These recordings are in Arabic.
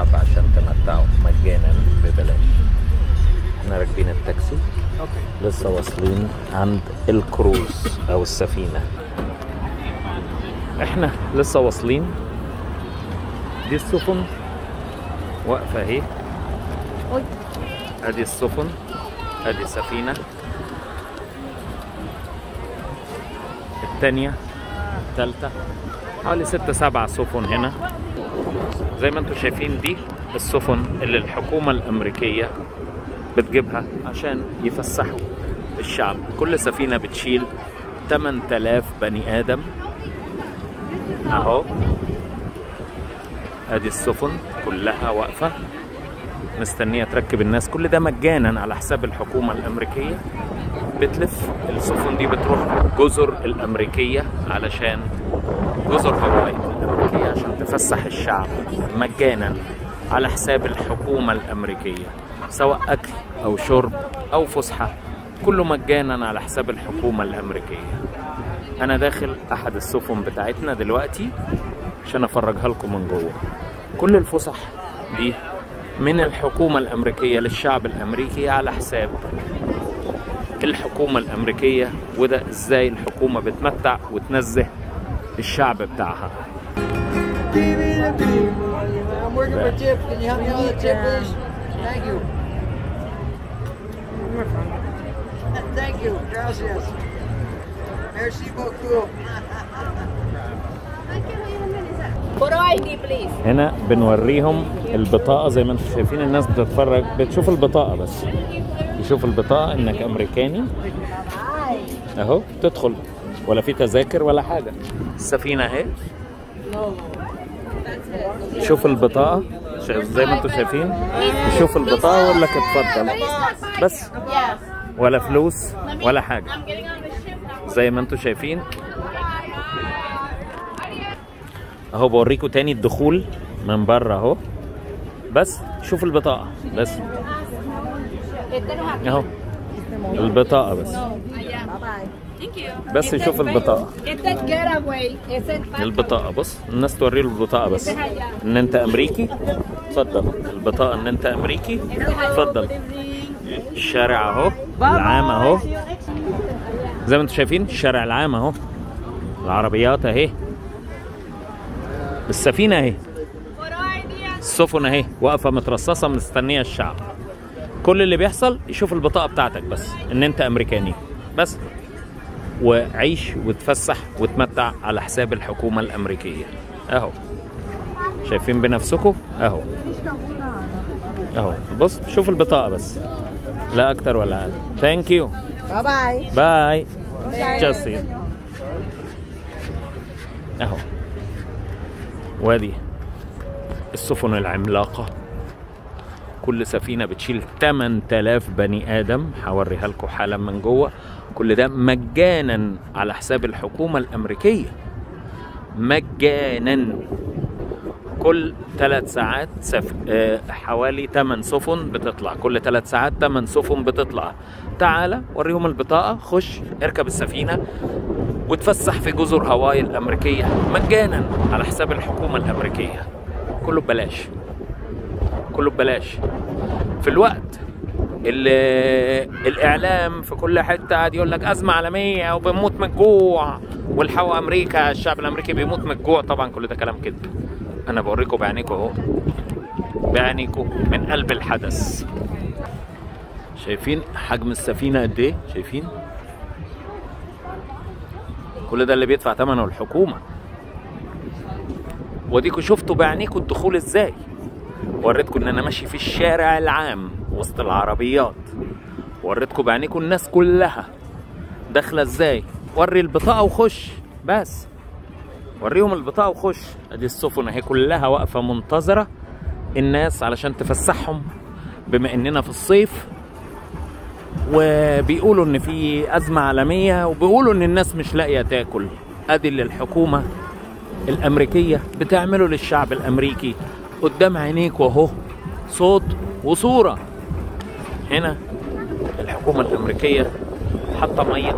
الشعب عشان تمتعوا مجانا ببلاش. احنا راكبين التاكسي لسه واصلين عند الكروز او السفينة. احنا لسه واصلين. دي السفن واقفة اهي، ادي السفن، ادي سفينة التانية التالتة، حوالي 6-7 سفن هنا. زي ما انتم شايفين دي السفن اللي الحكومة الأمريكية بتجيبها عشان يفسحوا الشعب. كل سفينة بتشيل 8000 بني آدم اهو. ادي السفن كلها واقفة مستنية تركب الناس. كل ده مجانا على حساب الحكومة الأمريكية. بتلف السفن دي بتروح جزر الأمريكية، علشان جزر هاواي الأمريكية، عشان تفسح الشعب مجانا على حساب الحكومة الأمريكية، سواء أكل أو شرب أو فسحة، كله مجانا على حساب الحكومة الأمريكية. أنا داخل أحد السفن بتاعتنا دلوقتي عشان أفرجها لكم من جوه. كل الفسح دي من الحكومة الأمريكية للشعب الأمريكي على حساب الحكومة الأمريكية. وده إزاي الحكومة بتمتع وتنزه الشعب بتاعها. هنا بنوريهم البطاقة. زي ما انتم شايفين الناس بتتفرج، بتشوف البطاقة بس، يشوف البطاقة انك امريكاني اهو تدخل، ولا في تذاكر ولا حاجة. السفينة اهي، شوف البطاقة زي ما انتم شايفين، يشوف البطاقة ويقول لك اتفضل بس، ولا فلوس ولا حاجة. زي ما انتم شايفين اهو. بوريكم تاني الدخول من بره اهو، بس شوف البطاقة بس اهو، البطاقة بس يشوف البطاقة. البطاقة بص، الناس توري له البطاقة بس ان انت امريكي اتفضل، البطاقة ان انت امريكي اتفضل. الشارع اهو العام اهو، زي ما انتم شايفين الشارع العام اهو، العربيات اهي، السفينة اهي، السفن اهي واقفة مترصصة مستنية الشعب. كل اللي بيحصل يشوف البطاقة بتاعتك بس ان انت امريكاني بس، وعيش وتفسح وتمتع على حساب الحكومة الامريكية اهو. شايفين بنفسكم اهو اهو. بص شوف البطاقة بس، لا اكتر ولا اقل. ثانك يو، باي باي جاستن اهو. وادي السفن العملاقة، كل سفينة بتشيل 8000 بني آدم. هوريها لكم حالا من جوه. كل ده مجانا على حساب الحكومة الأمريكية، مجانا. كل 3 ساعات حوالي 8 سفن بتطلع، كل 3 ساعات 8 سفن بتطلع. تعالى وريهم البطاقة، خش اركب السفينة وتفسح في جزر هاواي الأمريكية مجانا على حساب الحكومة الأمريكية. كله ببلاش، كله ببلاش. في الوقت اللي الإعلام في كل حتة قاعد يقول لك أزمة عالمية وبنموت من الجوع والحقوا أمريكا، الشعب الأمريكي بيموت من الجوع، طبعا كل ده كلام كده. أنا بوريكم بعينيكم أهو، بعينيكم من قلب الحدث. شايفين حجم السفينة قد إيه؟ شايفين؟ كل ده اللي بيدفع ثمنه الحكومة. وديكوا شفتوا بعينيكوا الدخول ازاي. وريتكم ان انا ماشي في الشارع العام وسط العربيات، وريتكم بعينيكوا الناس كلها داخله ازاي. وري البطاقة وخش بس، وريهم البطاقة وخش. ادي السفن اهي كلها واقفة منتظرة الناس علشان تفسحهم، بما اننا في الصيف وبيقولوا ان في ازمة عالمية وبيقولوا ان الناس مش لاقية تاكل. ادي اللي الحكومة الامريكية بتعمله للشعب الامريكي قدام عينيك واهو، صوت وصورة. هنا الحكومة الامريكية حاطة مية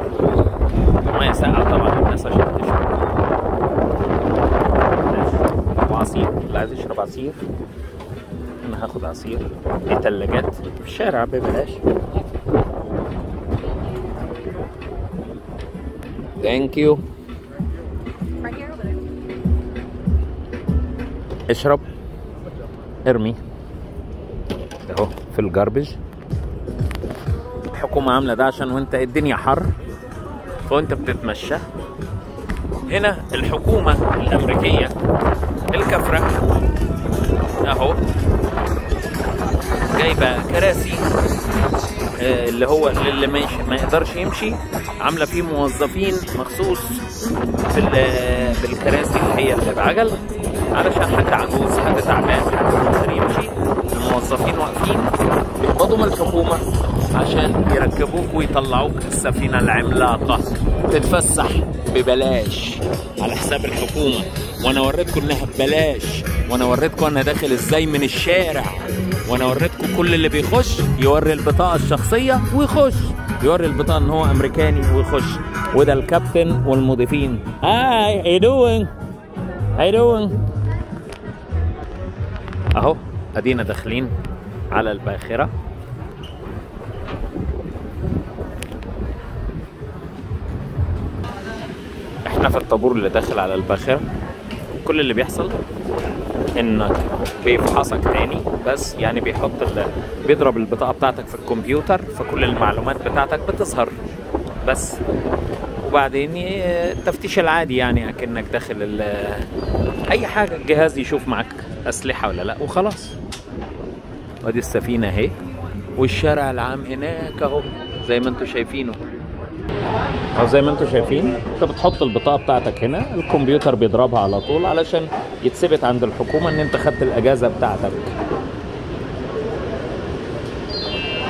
ساقعة طبعا الناس عشان تشرب، وعصير اللي عايز يشرب عصير انا هاخد عصير. في تلاجات في الشارع ببلاش. ثانك يو. اشرب، ارمي اهو في الجاربج. الحكومة عاملة ده عشان وانت الدنيا حر وانت بتتمشى. هنا الحكومة الأمريكية الكفرة اهو جايبة كراسي اللي هو اللي ما يقدرش يمشي، عاملة فيه موظفين مخصوص بالكراسي اللي هي اللي بعجل، علشان حد عجوز، حد تعبان، حد مش قادر يمشي. الموظفين واقفين بيقبضوا من الحكومة عشان يركبوك ويطلعوك السفينة العملاقة تتفسح ببلاش على حساب الحكومة. وانا وريتكم انها ببلاش، وانا وريتكم انا داخل ازاي من الشارع، وانا وريتكم كل اللي بيخش يوري البطاقة الشخصية ويخش، يوري البطاقة ان هو امريكاني ويخش. وده الكابتن والمضيفين. هاي how you doing how you doing. اهو ادينا داخلين على الباخرة. احنا في الطابور اللي داخل على الباخرة. كل اللي بيحصل انك بيفحصك تاني، بس يعني بيضرب البطاقة بتاعتك في الكمبيوتر، فكل المعلومات بتاعتك بتظهر بس. وبعدين التفتيش العادي يعني اكنك داخل اي حاجة، الجهاز يشوف معك اسلحة ولا لا وخلاص. ودي السفينة اهي، والشارع العام هناك اهو زي ما انتم شايفينه. او زي ما انتم شايفين انت بتحط البطاقة بتاعتك هنا، الكمبيوتر بيضربها على طول علشان يتثبت عند الحكومة ان انت خدت الاجازة بتاعتك.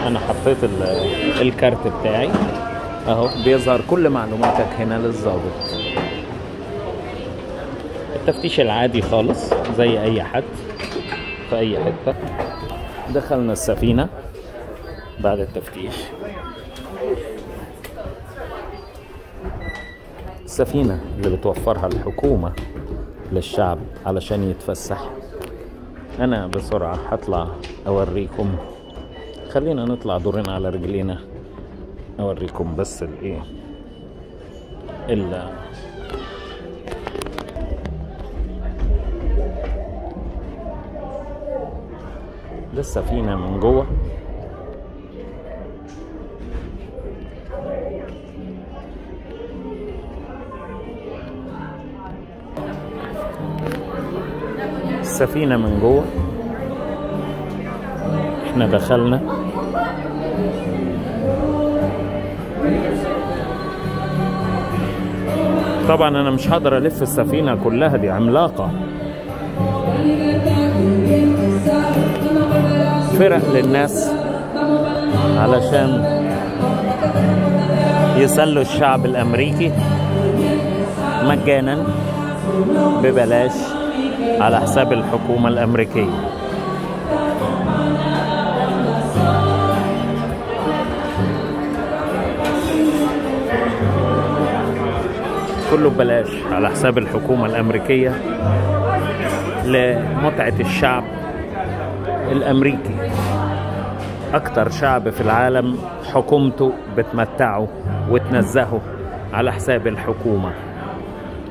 انا حطيت الكارت بتاعي اهو، بيظهر كل معلوماتك هنا للضابط. التفتيش العادي خالص زي اي حد في اي حتة. دخلنا السفينة بعد التفتيش. السفينة اللي بتوفرها الحكومة للشعب علشان يتفسح. انا بسرعة هطلع اوريكم، خلينا نطلع دورين على رجلينا اوريكم بس الايه السفينة من جوه. السفينة من جوه، احنا دخلنا. طبعا انا مش هقدر الف السفينة كلها، دي عملاقة. فرق للناس علشان يسلوا الشعب الامريكي مجانا ببلاش على حساب الحكومة الامريكية. كله ببلاش على حساب الحكومة الامريكية لمتعة الشعب الامريكي. اكتر شعب في العالم حكومته بتمتعه وتنزهه على حساب الحكومة.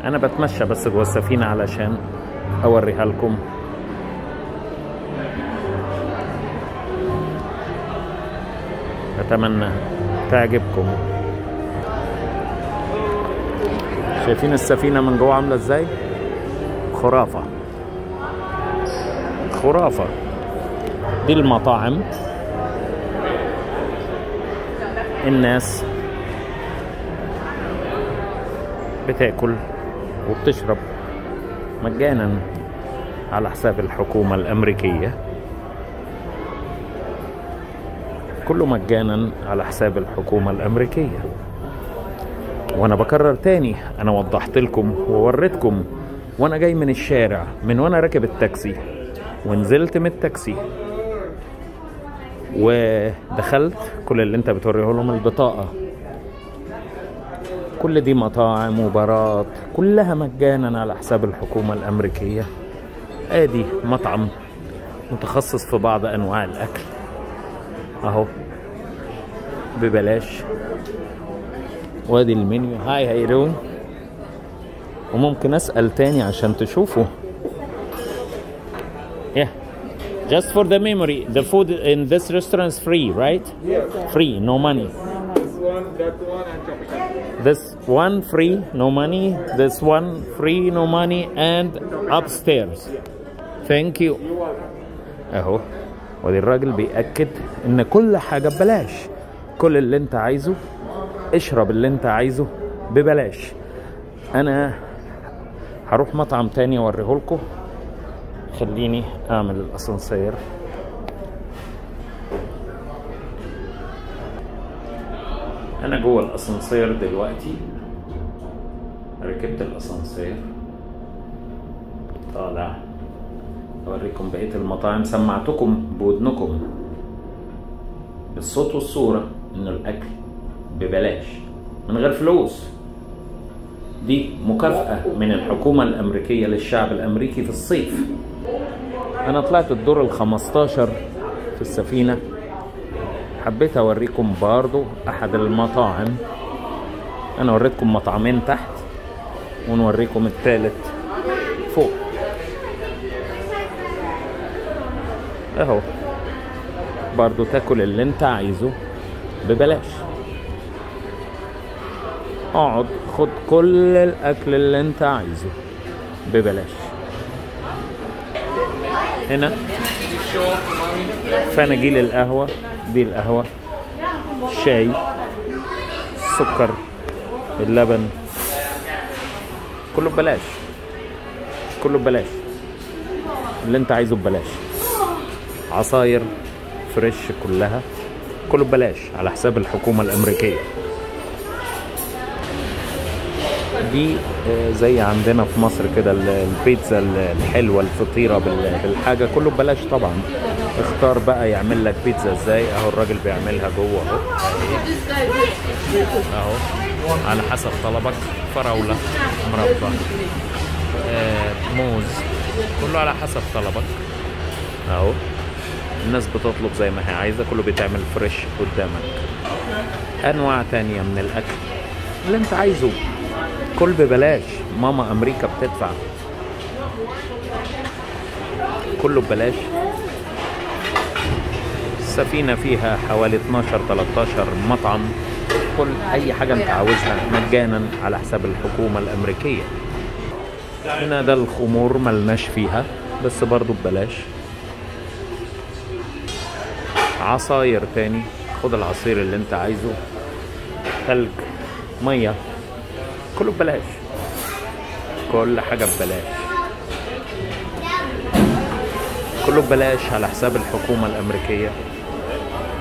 انا بتمشى بس جوه السفينة علشان اوريها لكم. اتمنى تعجبكم. شايفين السفينة من جوه عاملة ازاي؟ خرافة خرافة. دي المطاعم، الناس بتاكل وبتشرب مجانا على حساب الحكومة الأمريكية. كله مجانا على حساب الحكومة الأمريكية. وانا بكرر تاني، انا وضحت لكم ووريتكم وانا جاي من الشارع، من وانا راكب التاكسي ونزلت من التاكسي ودخلت. كل اللي انت بتوريه لهم البطاقة. كل دي مطاعم وبارات كلها مجانا على حساب الحكومة الأمريكية. ادي مطعم متخصص في بعض انواع الاكل اهو ببلاش. وادي المنيو. هاي هيرون. وممكن اسأل تاني عشان تشوفوا. Yeah. Just for the memory, the food in this restaurant is free, right? Yes. Free, no money. This one free, no money. This one free, no money, and upstairs. Thank you. اهو. ودي الراجل بيأكد ان كل حاجة ببلاش. كل اللي انت عايزه، اشرب اللي انت عايزه ببلاش. انا هروح مطعم تاني اوريهولكم. خليني اعمل الاسانسير. انا جوه الاسانسير دلوقتي. ركبت الاسانسير طالع اوريكم بقية المطاعم. سمعتكم بودنكم بالصوت والصورة انه الاكل ببلاش من غير فلوس. دي مكافأة من الحكومة الامريكية للشعب الامريكي في الصيف. انا طلعت الدور ال15 في السفينة. حبيت اوريكم برضو احد المطاعم. انا وريتكم مطعمين تحت ونوريكم الثالث فوق اهو. برضو تاكل اللي انت عايزه ببلاش. اقعد خد كل الاكل اللي انت عايزه ببلاش. هنا فناجيل القهوة. دي القهوة، الشاي، السكر، اللبن، كله ببلاش. كله ببلاش. اللي انت عايزه ببلاش. عصاير فريش كلها كله ببلاش على حساب الحكومة الأمريكية. دي زي عندنا في مصر كده البيتزا الحلوة، الفطيرة بالحاجة كله ببلاش طبعا. اختار بقى يعمل لك بيتزا ازاي. اهو الراجل بيعملها جوه اهو على حسب طلبك. فراولة، مربى، موز، كله على حسب طلبك اهو. الناس بتطلب زي ما هي عايزة. كله بيتعمل فريش قدامك. انواع تانية من الاكل اللي انت عايزه كل ببلاش. ماما امريكا بتدفع. كله ببلاش. السفينة فيها حوالي 12-13 مطعم. كل اي حاجة انت عاوزها مجانا على حساب الحكومة الامريكية. هنا ده الخمور ملناش فيها بس برضو ببلاش. عصاير تاني، خد العصير اللي انت عايزه. ثلج، مية، كله ببلاش. كل حاجة ببلاش. كله ببلاش على حساب الحكومة الأمريكية.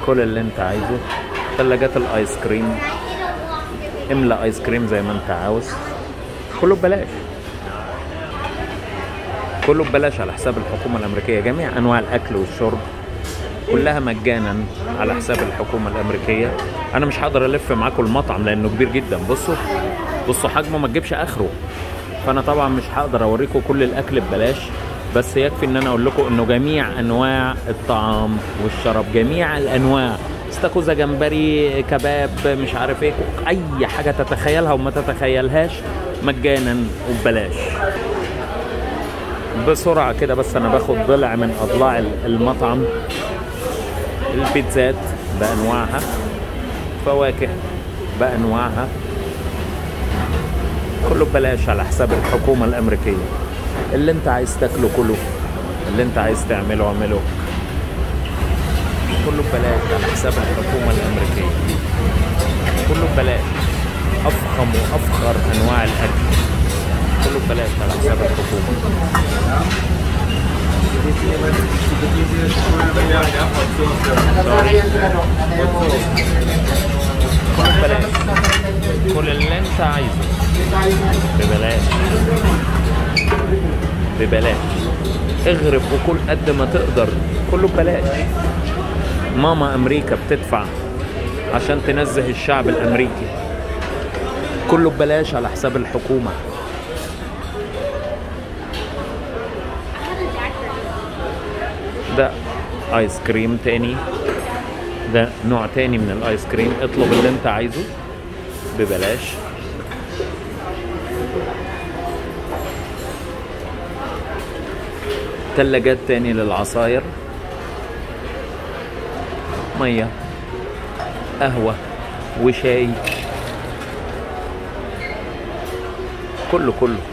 كل اللي انت عايزه. ثلاجات الآيس كريم، املأ آيس كريم زي ما انت عاوز. كله ببلاش. كله ببلاش على حساب الحكومة الأمريكية. جميع أنواع الأكل والشرب كلها مجانا على حساب الحكومة الأمريكية. أنا مش هقدر ألف معاكم المطعم لأنه كبير جدا. بصوا حجمه ما تجيبش آخره. فأنا طبعا مش هقدر أوريكم كل الأكل ببلاش. بس يكفي إن أنا أقول لكم إنه جميع أنواع الطعام والشراب، جميع الأنواع، استاكوزا، جمبري، كباب، مش عارف إيه، أي حاجة تتخيلها وما تتخيلهاش مجانا وببلاش. بسرعة كده بس أنا باخد ضلع من أضلاع المطعم. البيتزات بأنواعها، فواكه بأنواعها، كله ببلاش على حساب الحكومة الأمريكية. اللي انت عايز تاكله كله، اللي انت عايز تعمله اعمله، كله ببلاش على حساب الحكومة الأمريكية. كله ببلاش. أفخم وأفخر أنواع الأكل كله ببلاش على حساب الحكومة. كله ببلاش. كل اللي انت عايزه ببلاش. ببلاش. اغرب وكل قد ما تقدر. كله ببلاش. ماما امريكا بتدفع عشان تنزه الشعب الامريكي. كله ببلاش على حساب الحكومة. ده ايس كريم تاني، ده نوع تاني من الايس كريم. اطلب اللي انت عايزه ببلاش. تلاجات تاني للعصاير، مية، قهوة وشاي،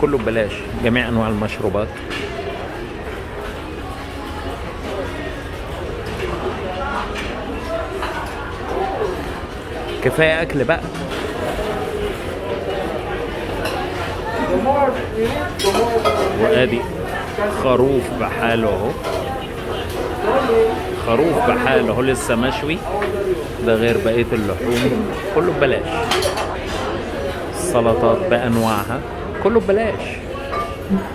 كله ببلاش. جميع انواع المشروبات. كفاية اكل بقى. وادي خروف بحاله اهو، خروف بحاله اهو لسه مشوي، ده غير بقية اللحوم. كله ببلاش. السلطات بانواعها كله ببلاش.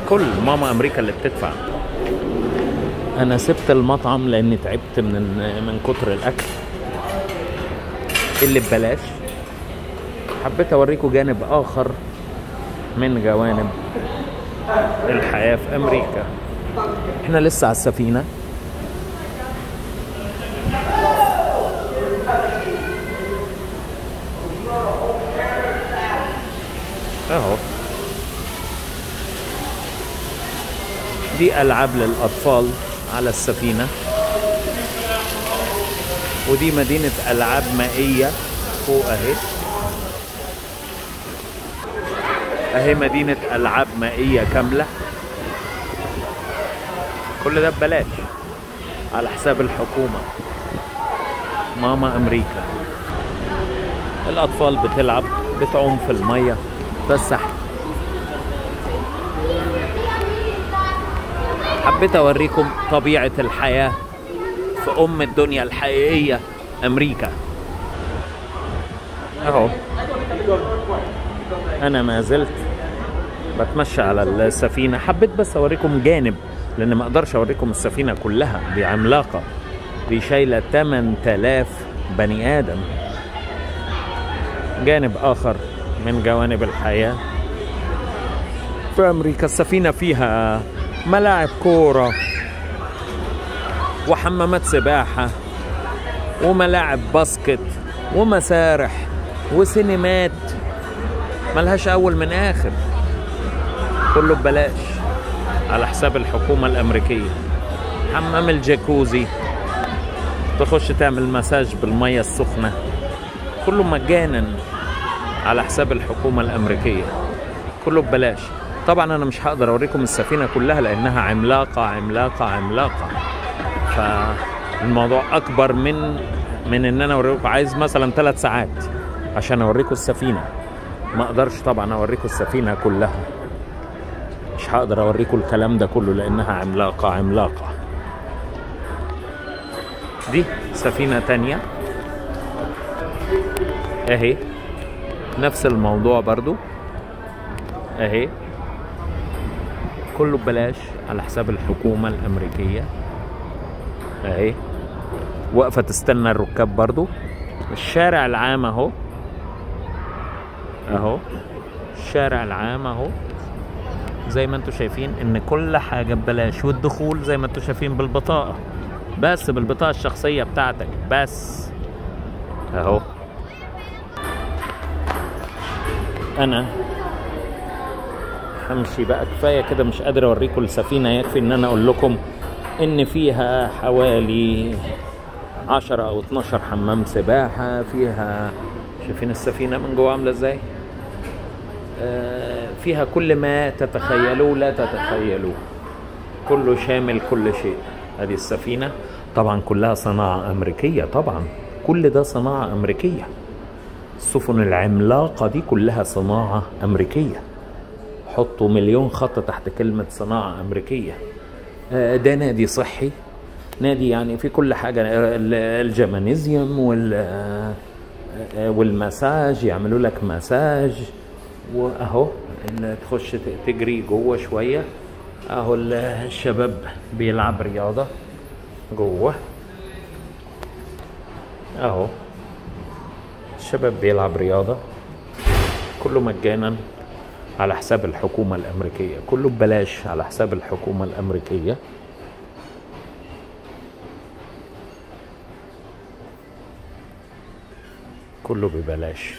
كل ماما امريكا اللي بتدفع. انا سبت المطعم لاني تعبت من كتر الاكل اللي ببلاش. حبيت اوريكم جانب اخر من جوانب الحياة في امريكا. احنا لسه على السفينة. اهو دي العاب للاطفال على السفينة، ودي مدينة العاب مائية فوق اهي. اهي مدينة العاب مائية كاملة. كل ده ببلاش على حساب الحكومة. ماما امريكا. الاطفال بتلعب، بتعوم في المية، تفسح. حبيت اوريكم طبيعة الحياة في ام الدنيا الحقيقية امريكا. اهو انا ما زلت بتمشى على السفينة. حبيت بس اوريكم جانب، لان ما اقدرش اوريكم السفينة كلها، دي عملاقة، دي شايلة 8000 بني ادم. جانب اخر من جوانب الحياة في امريكا. السفينة فيها ملاعب كورة وحمامات سباحة وملاعب باسكت ومسارح وسينمات، ملهاش اول من اخر. كله ببلاش على حساب الحكومة الامريكية. حمام الجاكوزي، تخش تعمل مساج بالمية السخنة، كله مجانا على حساب الحكومة الامريكية. كله ببلاش. طبعا انا مش هقدر اوريكم السفينة كلها لانها عملاقة عملاقة عملاقة، فالموضوع اكبر من ان انا اوريكم. عايز مثلا 3 ساعات عشان اوريكم السفينة، ما اقدرش طبعا اوريكم السفينة كلها. مش هقدر اوريكم الكلام ده كله لانها عملاقة عملاقة. دي سفينة تانية اهي، نفس الموضوع برضو اهي. كله ببلاش على حساب الحكومة الامريكية اهي. واقفة تستنى الركاب برضو. الشارع العام اهو، اهو الشارع العام اهو، زي ما انتوا شايفين ان كل حاجة ببلاش. والدخول زي ما انتوا شايفين بالبطاقة، بس بالبطاقة الشخصية بتاعتك بس اهو. انا همشي بقى، كفاية كده، مش قادر اوريكم السفينة. يكفي ان انا اقول لكم ان فيها حوالي 10 او 12 حمام سباحة. فيها، شايفين السفينة من جوه عاملة ازاي؟ فيها كل ما تتخيلوه لا تتخيلوه، كله شامل كل شيء. هذه السفينة طبعا كلها صناعة أمريكية، طبعا كل ده صناعة أمريكية. السفن العملاقة دي كلها صناعة أمريكية. حطوا مليون خط تحت كلمة صناعة أمريكية. ده نادي صحي، نادي يعني في كل حاجة، الجمانيزيوم والمساج، يعملوا لك مساج. واهو تخش تجري جوه شوية. اهو الشباب بيلعب رياضة جوه اهو. الشباب بيلعب رياضة. كله مجانا على حساب الحكومة الامريكية. كله ببلاش على حساب الحكومة الامريكية. كله ببلاش.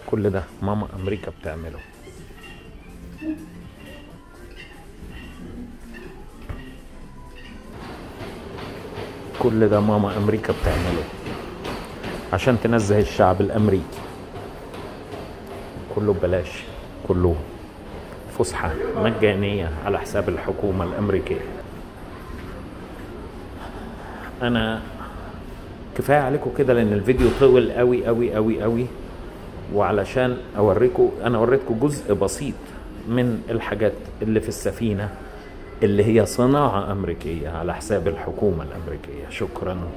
كل ده ماما امريكا بتعمله. كل ده ماما امريكا بتعمله عشان تنزه الشعب الامريكي. كله ببلاش، كله فسحة مجانية على حساب الحكومة الامريكية. انا كفاية عليكم كده لان الفيديو طول قوي قوي قوي قوي، وعلشان اوريكم، انا وريتكم جزء بسيط من الحاجات اللي في السفينة اللي هي صناعة امريكية على حساب الحكومة الامريكية. شكرا.